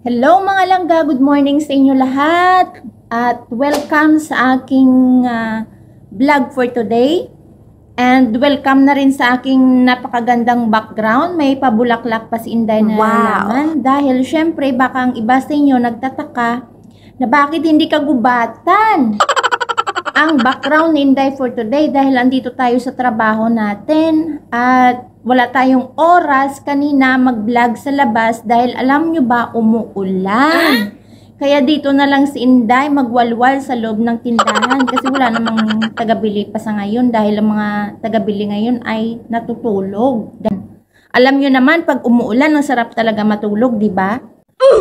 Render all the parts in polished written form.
Hello mga langga, good morning sa inyo lahat at welcome sa aking vlog for today and welcome na rin sa aking napakagandang background. May pabulaklak pa si Inday na laman dahil syempre baka ang iba sa inyo nagtataka na bakit hindi kagubatan ang background ni Inday for today dahil andito tayo sa trabaho natin at wala tayong oras kanina mag-vlog sa labas dahil alam nyo ba, umuulan. Kaya dito na lang si Inday magwalwal sa loob ng tindahan kasi wala namang tagabili pa sa ngayon dahil ang mga tagabili ngayon ay natutulog. Alam nyo naman, pag umuulan, ang sarap talaga matulog, di ba?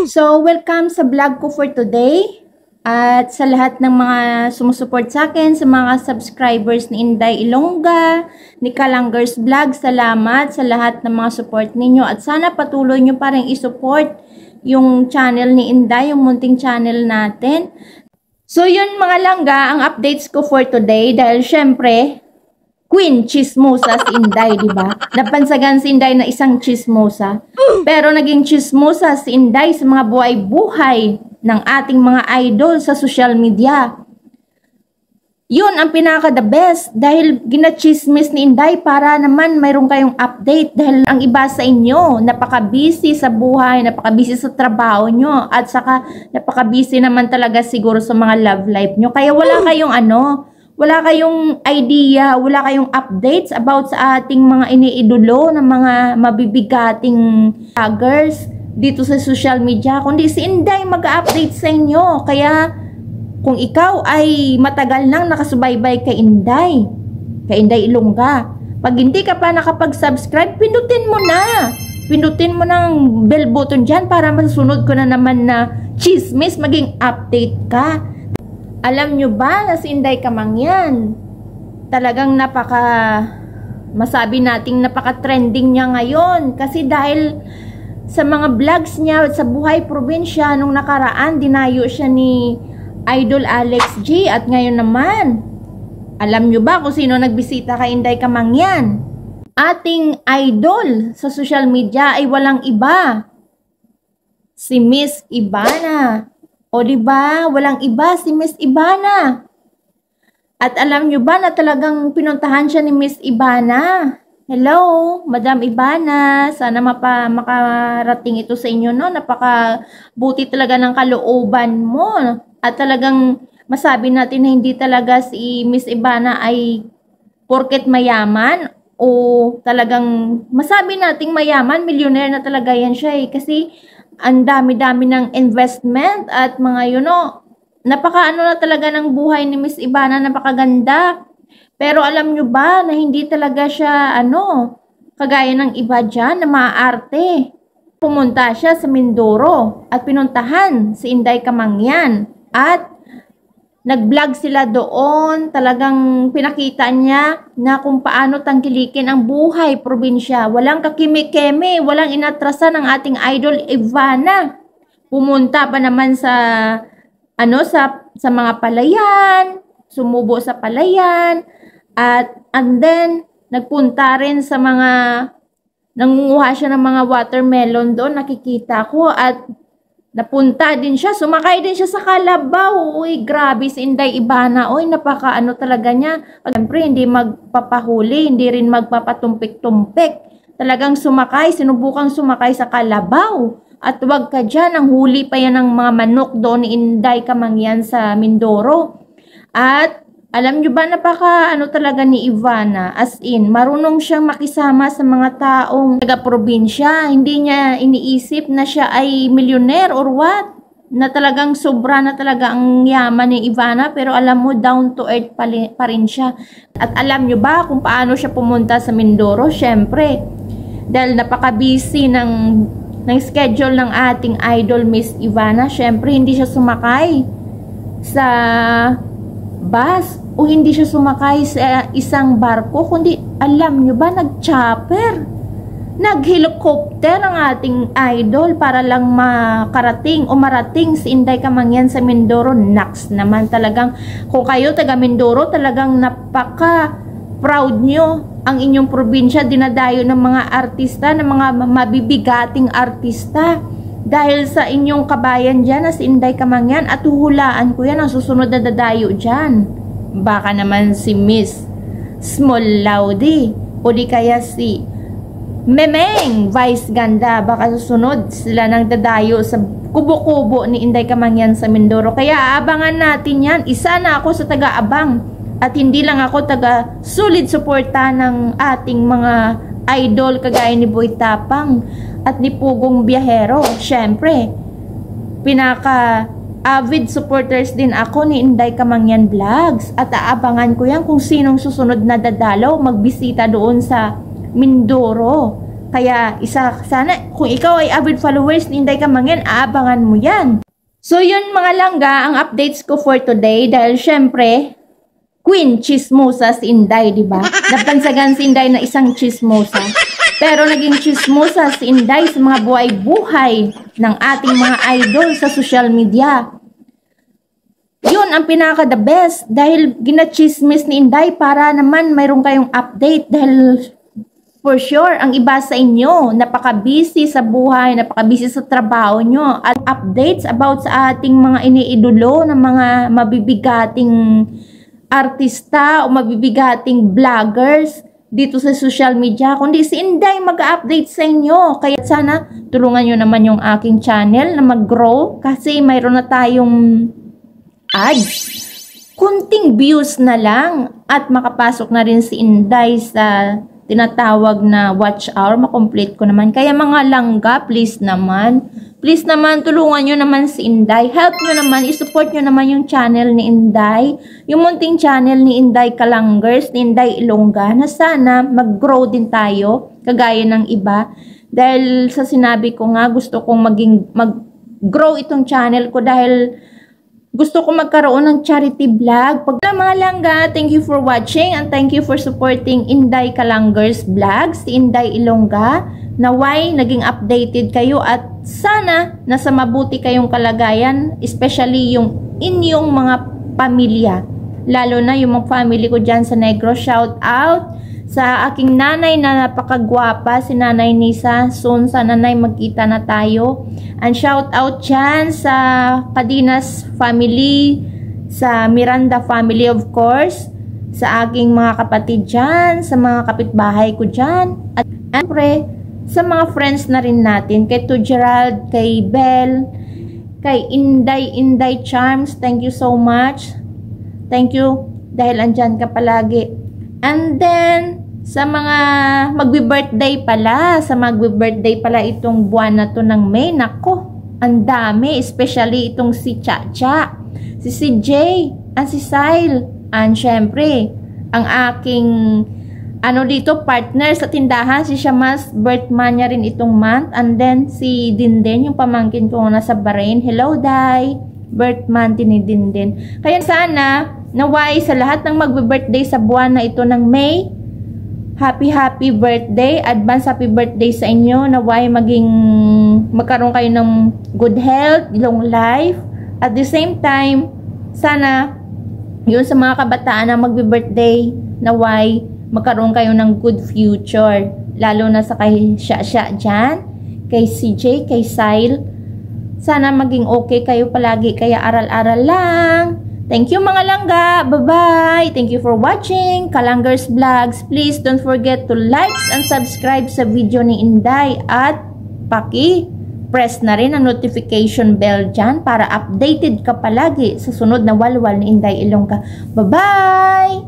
So, welcome sa vlog ko for today. At sa lahat ng mga sumusuport sa akin, sa mga subscribers ni Inday Ilongga, ni Kalangers Vlog, salamat sa lahat ng mga support ninyo. At sana patuloy nyo pa rin isupport yung channel ni Inday, yung munting channel natin. So yun mga langga, ang updates ko for today dahil syempre, Queen Chismosa si Inday, di ba? Napansagan si Inday na isang chismosa. Pero naging chismosa si Inday sa mga buhay-buhay ng ating mga idol sa social media. Yun ang pinaka-the best dahil ginachismis ni Inday para naman mayroon kayong update dahil ang iba sa inyo napaka-busy sa buhay, napaka-busy sa trabaho nyo at saka napaka-busy naman talaga siguro sa mga love life nyo. Kaya wala kayong wala kayong idea, wala kayong updates about sa ating mga iniidolo ng mga mabibigating vloggers dito sa social media, kundi si Inday mag-update sa inyo. Kaya kung ikaw ay matagal nang nakasubaybay kay Inday Ilongga, pag hindi ka pa nakapag-subscribe, pindutin mo na. Pindutin mo ng bell button dyan para masunod ko na naman na chismis, maging update ka. Alam nyo ba na si Inday Kamangyan, talagang masabi nating napaka-trending niya ngayon kasi dahil sa mga vlogs niya sa buhay probinsya nung nakaraan, dinayo siya ni Idol Alex G. At ngayon naman, alam nyo ba kung sino nagbisita kay Inday Kamangyan? Ating idol sa social media ay walang iba, si Miss Ivana. O diba, walang iba, si Miss Ivana. At alam nyo ba na talagang pinuntahan siya ni Miss Ivana? Hello, Madam Ivana. Sana makarating ito sa inyo, no? Napakabuti talaga ng kalooban mo. At talagang masabi natin na hindi talaga si Miss Ivana ay porket mayaman o talagang masabi nating mayaman, millionaire na talaga yan siya eh. Kasi ang dami-dami ng investment at mga napaka-ano na talaga ng buhay ni Miss Ivana, napakaganda. Pero alam nyo ba na hindi talaga siya kagaya ng iba dyan na maaarte. Pumunta siya sa Mindoro at pinuntahan si Inday Kamangyan at nag-vlog sila doon. Talagang pinakita niya na kung paano tangkilikin ang buhay probinsya. Walang kakimi-keme, walang inatrasan ng ating idol Ivana. Pumunta pa naman sa mga palayan, sumubo sa palayan. And then, nagpunta rin sa nangunguha siya ng mga watermelon doon, nakikita ko. At napunta din siya, sumakay din siya sa kalabaw. Uy, grabe si Inday Ivana. Uy, talaga niya. Siyempre, hindi magpapahuli, hindi rin magpapatumpik-tumpik. Talagang sinubukang sumakay sa kalabaw. At wag ka dyan, ang huli pa yan ng mga manok doon ni Inday Kamangyan sa Mindoro. At alam nyo ba, talaga ni Ivana, as in, marunong siyang makisama sa mga taong taga-probinsya. Hindi niya iniisip na siya ay millionaire or what. Na talagang sobra na talaga ang yaman ni Ivana, pero alam mo, down to earth pa rin siya. At alam nyo ba kung paano siya pumunta sa Mindoro? Syempre, dahil napaka-busy ng schedule ng ating idol Miss Ivana, syempre hindi siya sumakay sa bus o hindi siya sumakay sa isang barko, kundi alam nyo ba, nag-chopper, nag-helicopter ang ating idol para lang marating si Inday Kamangyan sa Mindoro. Naks naman, talagang kung kayo taga Mindoro, talagang napaka-proud nyo ang inyong probinsya, dinadayo ng mga artista, ng mga mabibigating artista. Dahil sa inyong kabayan dyan na si Inday Kamangyan at huhulaan ko yan ang susunod na dadayo dyan. Baka naman si Miss Small Laudi o di kaya si Memeng Vice Ganda. Baka susunod sila ng dadayo sa kubo-kubo ni Inday Kamangyan sa Mindoro. Kaya aabangan natin yan. Isa na ako sa taga-abang at hindi lang ako taga-solid suporta ng ating mga idol kagaya ni Boy Tapang at ni Pugong Biyahero. Syempre, pinaka-avid supporters din ako ni Inday Kamangyan Vlogs. At aabangan ko yan kung sinong susunod na dadalaw magbisita doon sa Mindoro. Kaya sana, kung ikaw ay avid followers ni Inday Kamangyan, aabangan mo yan. So yun mga langga, ang updates ko for today. Dahil syempre, Queen Chismosa si Inday, diba? Napansagan si Inday na isang chismosa. Pero naging chismosa si Inday sa mga buhay-buhay ng ating mga idol sa social media. Yun ang pinaka the best dahil ginachismis ni Inday para naman mayroon kayong update dahil for sure ang iba sa inyo napaka-busy sa buhay, napaka-busy sa trabaho nyo at updates about sa ating mga iniidolo ng mga mabibigating artista o mabibigating vloggers dito sa social media, kundi si Inday mag-update sa inyo. Kaya sana tulungan nyo naman yung aking channel na mag-grow kasi mayroon na tayong ads. Kunting views na lang at makapasok na rin si Inday sa tinatawag na watch hour, makomplete ko naman. Kaya mga langga, please naman, tulungan nyo naman si Inday. Help nyo naman, isupport nyo naman yung channel ni Inday. Yung munting channel ni Inday Kalangers, ni Inday Ilongga, na sana mag-grow din tayo, kagaya ng iba. Dahil sa sinabi ko nga, gusto kong mag-grow itong channel ko dahil gusto ko magkaroon ng charity vlog. Mga langga, thank you for watching and thank you for supporting Inday Kalangers Vlog, si Inday Ilongga. Naway, naging updated kayo at sana nasa mabuti kayong kalagayan, especially yung inyong mga pamilya. Lalo na yung mga family ko dyan sa Negros. Shout out sa aking nanay na napakagwapa, si Nanay Nisa. Soon sa nanay magkita na tayo. And shout out dyan sa Cadinas family, sa Miranda family of course, sa aking mga kapatid dyan, sa mga kapitbahay ko dyan. At syempre, sa mga friends na rin natin, kay To Gerald, kay Belle, kay Inday Charms, thank you so much. Thank you dahil andyan ka palagi. And then, sa mga magbi-birthday pala itong buwan na to ng May, nako, ang dami, especially itong si Chacha, si CJ, at si Sile, and syempre, ang aking dito, partner sa tindahan, si Shamas, birthman niya rin itong month, and then si Dinden, yung pamangkin ko na sa Bahrain, hello Day, birthman din ni Dinden. Kaya sana, naway sa lahat ng magbe-birthday sa buwan na ito ng May, happy birthday, advance happy birthday sa inyo, naway magkaroon kayo ng good health, long life, at the same time, sana, yun sa mga kabataan na magbe-birthday, naway, magkaroon kayo ng good future. Lalo na sa kay Shasha dyan, kay CJ, kay Sile. Sana maging okay kayo palagi. Kaya aral-aral lang. Thank you mga langga. Bye-bye. Thank you for watching Kalangers Vlogs. Please don't forget to like and subscribe sa video ni Inday. At press na rin ang notification bell dyan para updated ka palagi sa sunod na walwal ni Inday Ilongga. Bye-bye!